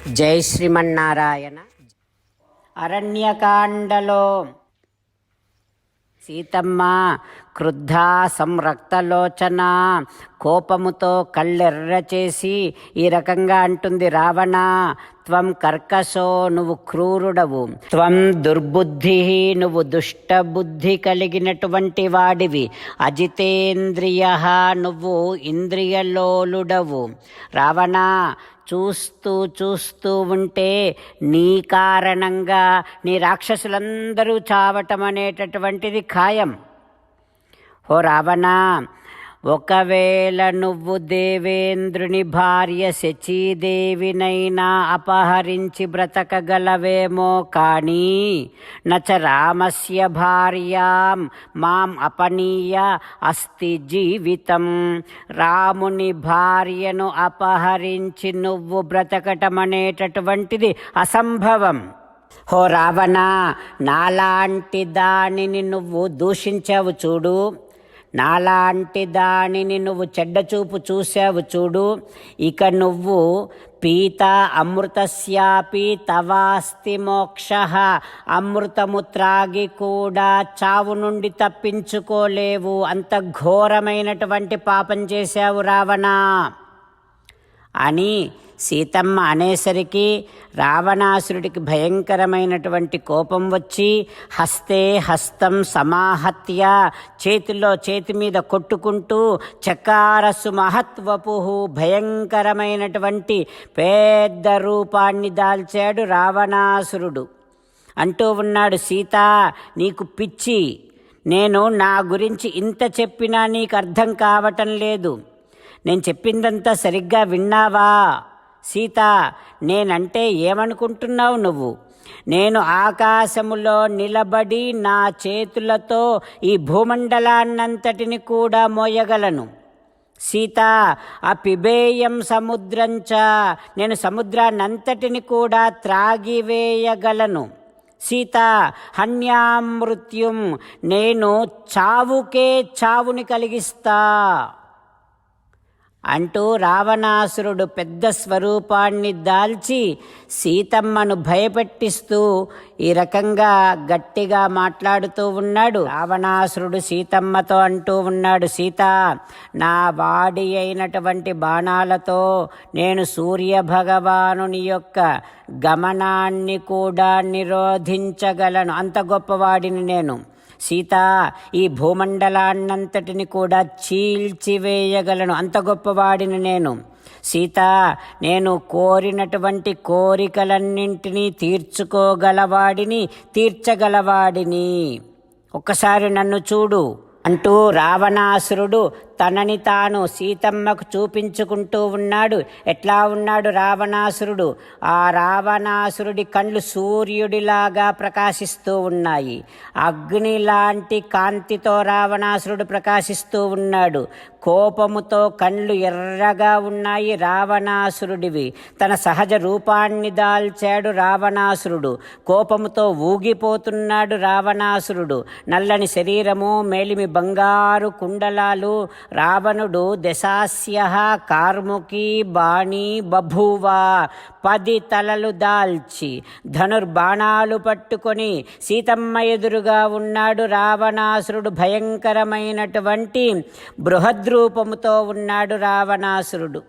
జై శ్రీమన్నారాయణ. అరణ్యకాండలో సీతమ్మ క్రుద్ధ సంరక్తలోచన కోపముతో కళ్ళెర్ర చేసి ఈ రకంగా అంటుంది, రావణ త్వం కర్కశో, నువ్వు క్రూరుడవు, త్వం దుర్బుద్ధి, నువ్వు దుష్టబుద్ధి కలిగినటువంటి వాడివి, అజితేంద్రియ, నువ్వు ఇంద్రియలోలుడవు. రావణ, చూస్తూ ఉంటే నీ కారణంగా నీ రాక్షసులందరూ చావటం అనేటటువంటిది ఖాయం. ఓ రావణ, ఒకవేళ నువ్వు దేవేంద్రుని భార్య శచీదేవినైనా అపహరించి బ్రతకగలవేమో కానీ నచ రామస్య భార్యాం మాం అపనీయ అస్తి జీవితం. రాముని భార్యను అపహరించి నువ్వు బ్రతకటం అనేటటువంటిది అసంభవం. ఓ రావణ, నాలాంటి దానిని నువ్వు దూషించావు చూడు, నాలాంటి దానిని నువ్వు చెడ్డచూపు చూసావు చూడు, ఇక నువ్వు పీత అమృతస్యాపి తవాస్తి మోక్ష, అమృతము త్రాగి కూడా చావు నుండి తప్పించుకోలేవు, అంత ఘోరమైనటువంటి పాపం చేశావు రావణ అని సీతమ్మ అనేసరికి రావణాసురుడికి భయంకరమైనటువంటి కోపం వచ్చి హస్తే హస్తం సమాహత్య, చేతిలో చేతి మీద కొట్టుకుంటూ చకారసు మహత్వపు, భయంకరమైనటువంటి పెద్ద రూపాన్ని దాల్చాడు రావణాసురుడు. అంటూ ఉన్నాడు, సీత నీకు పిచ్చి, నేను నా గురించి ఇంత చెప్పినా నీకు అర్థం కావటం లేదు, నేను చెప్పిందంతా సరిగ్గా విన్నావా? సీత, నేనంటే ఏమనుకుంటున్నావు నువ్వు? నేను ఆకాశములో నిలబడి నా చేతులతో ఈ భూమండలాన్నంతటిని కూడా మోయగలను. సీత, ఆ పిబేయం సముద్రంచ, నేను సముద్రాన్నంతటిని కూడా త్రాగివేయగలను. సీత, హన్యామృత్యుం, నేను చావుకే చావుని కలిగిస్తా అంటూ రావణాసురుడు పెద్ద స్వరూపాన్ని దాల్చి సీతమ్మను భయపెట్టిస్తూ ఈ రకంగా గట్టిగా మాట్లాడుతూ ఉన్నాడు. రావణాసురుడు సీతమ్మతో అంటూ ఉన్నాడు, సీత, నా వాడి అయినటువంటి బాణాలతో నేను సూర్యభగవానుని యొక్క గమనాన్ని కూడా నిరోధించగలను, అంత గొప్పవాడిని నేను. సీత, ఈ భూమండలాన్నంతటిని కూడా చీల్చివేయగలను, అంత గొప్పవాడిని నేను. సీత, నేను కోరినటువంటి కోరికలన్నింటినీ తీర్చుకోగలవాడిని, తీర్చగలవాడిని, ఒక్కసారి నన్ను చూడు అంటూ రావణాసురుడు తనని తాను సీతమ్మకు చూపించుకుంటూ ఉన్నాడు. ఎట్లా ఉన్నాడు రావణాసురుడు? ఆ రావణాసురుడి కళ్ళు సూర్యుడిలాగా ప్రకాశిస్తూ ఉన్నాయి, అగ్ని లాంటి కాంతితో రావణాసురుడు ప్రకాశిస్తూ ఉన్నాడు. కోపముతో కళ్ళు ఎర్రగా ఉన్నాయి రావణాసురుడివి. తన సహజ రూపాన్ని దాల్చాడు రావణాసురుడు. కోపముతో ఊగిపోతున్నాడు రావణాసురుడు. నల్లని శరీరము, మేలిమి బంగారు కుండలాలు. రావణుడు దశాస్య కార్ముకి బాణి బభూవ, 10 తలలు దాల్చి ధనుర్బాణాలు పట్టుకొని సీతమ్మ ఎదురుగా ఉన్నాడు రావణాసురుడు. భయంకరమైనటువంటి బృహద్రూపముతో ఉన్నాడు రావణాసురుడు.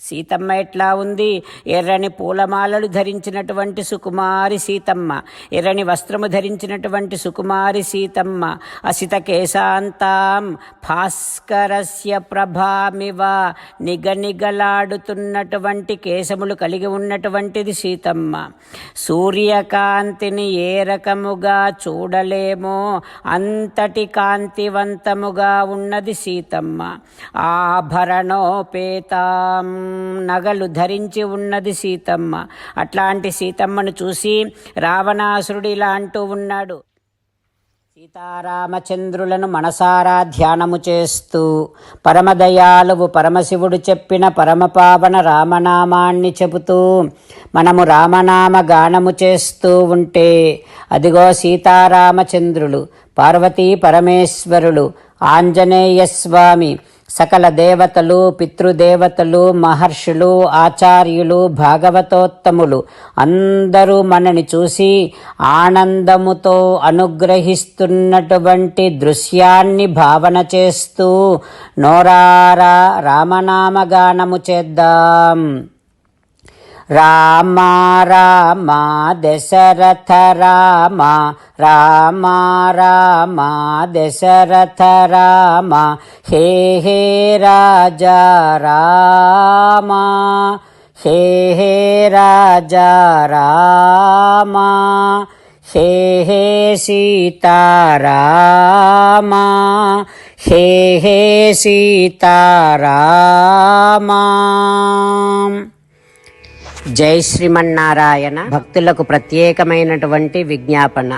సీతమ్మ ఎట్లా ఉంది? ఎర్రని పూలమాలలు ధరించినటువంటి సుకుమారి సీతమ్మ, ఎర్రని వస్త్రము ధరించినటువంటి సుకుమారి సీతమ్మ. అసిత కేశాంతాం భాస్కరస్య ప్రభామివ, నిగనిగలాడుతున్నటువంటి కేశములు కలిగి ఉన్నటువంటిది సీతమ్మ. సూర్యకాంతిని ఏ రకముగా చూడలేమో అంతటి కాంతివంతముగా ఉన్నది సీతమ్మ. ఆభరణోపేతాం, నగలు ధరించి ఉన్నది సీతమ్మ. అట్లాంటి సీతమ్మను చూసి రావణాసురుడు ఇలా అంటూ ఉన్నాడు, సీతారామచంద్రులను మనసారా ధ్యానము చేస్తూ పరమదయాలువు పరమశివుడు చెప్పిన పరమపావన రామనామాన్ని చెబుతూ మనము రామనామ గానము చేస్తూ ఉంటే అదిగో సీతారామచంద్రులు, పార్వతీ పరమేశ్వరులు, ఆంజనేయస్వామి, సకల దేవతలు, పితృదేవతలు, మహర్షులు, ఆచార్యులు, భాగవతోత్తములు అందరూ మనని చూసి ఆనందముతో అనుగ్రహిస్తున్నటువంటి దృశ్యాన్ని భావన చేస్తూ నోరారా రామనామగానము చేద్దాం. రామ రామ దశరథ రామ, రామ రామ దశరథ రామ, హే హే రాజా రామ, హే హే రాజా రామ, హే హే సీతారామ, హే హే సీతారామ. జై శ్రీమన్నారాయణ. భక్తులకు ప్రత్యేకమైనటువంటి విజ్ఞాపన.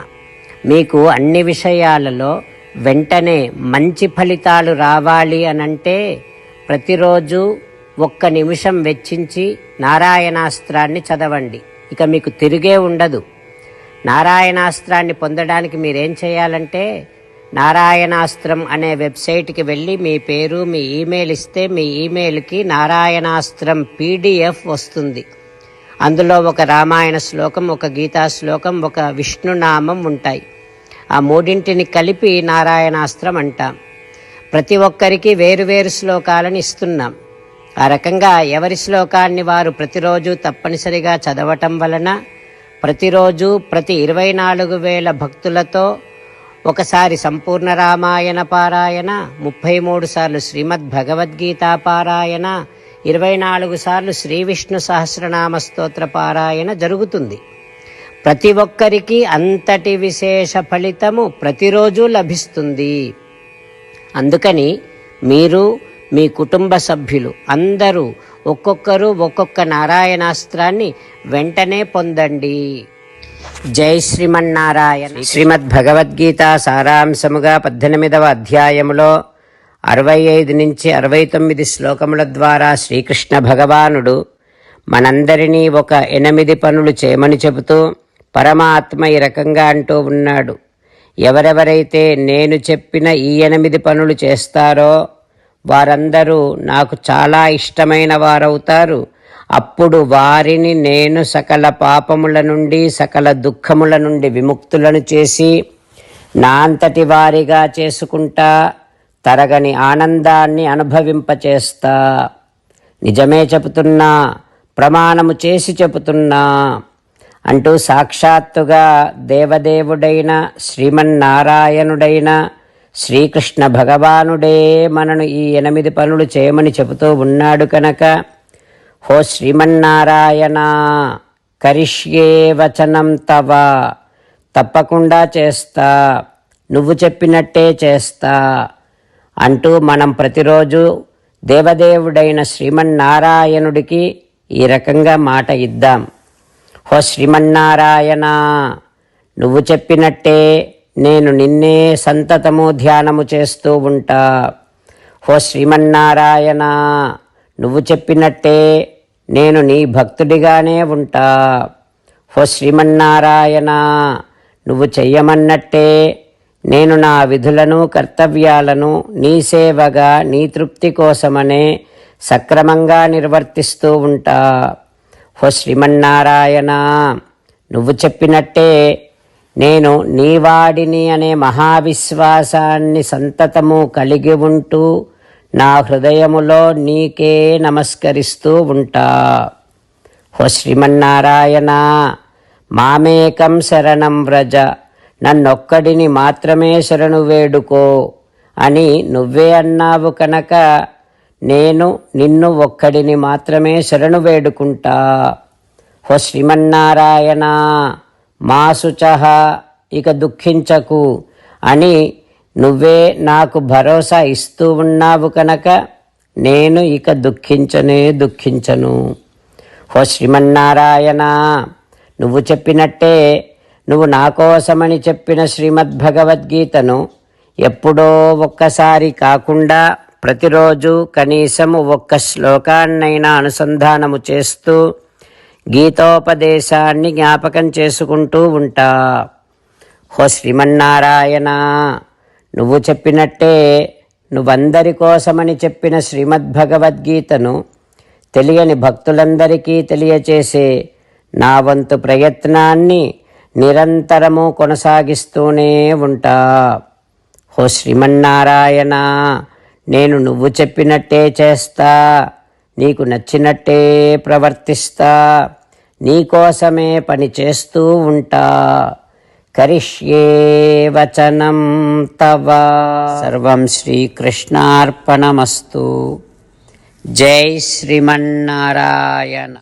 మీకు అన్ని విషయాలలో వెంటనే మంచి ఫలితాలు రావాలి అనంటే ప్రతిరోజు 1 నిమిషం వెచ్చించి నారాయణాస్త్రాన్ని చదవండి. ఇక మీకు తిరిగే ఉండదు. నారాయణాస్త్రాన్ని పొందడానికి మీరేం చేయాలంటే నారాయణాస్త్రం అనే వెబ్సైట్కి వెళ్ళి మీ పేరు, మీ ఈమెయిల్ ఇస్తే మీ ఈమెయిల్కి నారాయణాస్త్రం PDF వస్తుంది. అందులో ఒక రామాయణ శ్లోకం, ఒక గీతా శ్లోకం, ఒక విష్ణునామం ఉంటాయి. ఆ 3 కలిపి నారాయణాస్త్రం అంటాం. ప్రతి ఒక్కరికి వేరువేరు శ్లోకాలను ఇస్తున్నాం. ఆ రకంగా ఎవరి శ్లోకాన్ని వారు ప్రతిరోజు తప్పనిసరిగా చదవటం వలన ప్రతిరోజు ప్రతి 24,000 భక్తులతో ఒకసారి సంపూర్ణ రామాయణ పారాయణ, 33 సార్లు శ్రీమద్ భగవద్గీత పారాయణ, 24 సార్లు శ్రీ విష్ణు సహస్రనామ స్తోత్ర పారాయణ జరుగుతుంది. ప్రతి ఒక్కరికి అంతటి విశేష ఫలితము ప్రతిరోజు లభిస్తుంది. అందుకని మీరు, మీ కుటుంబ సభ్యులు అందరూ ఒక్కొక్కరు ఒక్కొక్క నారాయణాస్త్రాన్ని వెంటనే పొందండి. జై శ్రీమన్నారాయణ. శ్రీమద్ భగవద్గీత సారాంశముగా 18వ అధ్యాయములో 65 నుంచి 69 శ్లోకముల ద్వారా శ్రీకృష్ణ భగవానుడు మనందరినీ ఒక 8 పనులు చేయమని చెబుతూ పరమాత్మ ఈ రకంగా అంటూ ఉన్నాడు. ఎవరెవరైతే నేను చెప్పిన ఈ 8 పనులు చేస్తారో వారందరూ నాకు చాలా ఇష్టమైన వారవుతారు. అప్పుడు వారిని నేను సకల పాపముల నుండి, సకల దుఃఖముల నుండి విముక్తులను చేసి నా అంతటి వారిగా చేసుకుంటా, తరగని ఆనందాన్ని అనుభవింపచేస్తా. నిజమే చెబుతున్నా, ప్రమాణము చేసి చెబుతున్నా అంటూ సాక్షాత్తుగా దేవదేవుడైన శ్రీమన్నారాయణుడైన శ్రీకృష్ణ భగవానుడే మనను ఈ 8 పనులు చేయమని చెబుతూ ఉన్నాడు కనుక, హో శ్రీమన్నారాయణ, కరిష్యే వచనం తవ, తప్పకుండా చేస్తా, నువ్వు చెప్పినట్టే చేస్తా అంటూ మనం ప్రతిరోజు దేవదేవుడైన శ్రీమన్నారాయణుడికి ఈ రకంగా మాట ఇద్దాం. హో శ్రీమన్నారాయణ, నువ్వు చెప్పినట్టే నేను నిన్నే సంతతము ధ్యానము చేస్తూ ఉంటా. హో శ్రీమన్నారాయణ, నువ్వు చెప్పినట్టే నేను నీ భక్తుడిగానే ఉంటా. హో శ్రీమన్నారాయణ, నువ్వు చెయ్యమన్నట్టే నేను నా విధులను, కర్తవ్యాలను నీ సేవగా, నీ తృప్తి కోసమనే సక్రమంగా నిర్వర్తిస్తూ ఉంటా. హో శ్రీమన్నారాయణ, నువ్వు చెప్పినట్టే నేను నీవాడిని అనే మహావిశ్వాసాన్ని సంతతము కలిగి ఉంటూ నా హృదయములో నీకే నమస్కరిస్తూ ఉంటా. హో శ్రీమన్నారాయణ, మామేకం శరణం వ్రజ, నన్నొక్కడిని మాత్రమే శరణు వేడుకో అని నువ్వే అన్నావు కనుక నేను నిన్ను ఒక్కడిని మాత్రమే శరణు వేడుకుంటా. హో శ్రీమన్నారాయణ, మా శుచః, ఇక దుఃఖించకు అని నువ్వే నాకు భరోసా ఇస్తూ ఉన్నావు కనుక నేను ఇక దుఃఖించను. హో శ్రీమన్నారాయణ, నువ్వు చెప్పినట్టే నువ్వు నా కోసమని చెప్పిన శ్రీమద్భగవద్గీతను ఎప్పుడో ఒక్కసారి కాకుండా ప్రతిరోజు కనీసము 1 శ్లోకాన్నైనా అనుసంధానము చేస్తూ గీతోపదేశాన్ని జ్ఞాపకం చేసుకుంటూ ఉంటా. హో శ్రీమన్నారాయణ, నువ్వు చెప్పినట్టే నువ్వందరి కోసమని చెప్పిన శ్రీమద్భగవద్గీతను తెలియని భక్తులందరికీ తెలియచేసే నా వంతు ప్రయత్నాన్ని నిరంతరము కొనసాగిస్తూనే ఉంటా. ఓ శ్రీమన్నారాయణ, నేను నువ్వు చెప్పినట్టే చేస్తా, నీకు నచ్చినట్టే ప్రవర్తిస్తా, నీకోసమే పని చేస్తూ ఉంటా. కరిష్యే వచనం తవ. సర్వం శ్రీకృష్ణార్పణమస్తు. జై శ్రీమన్నారాయణ.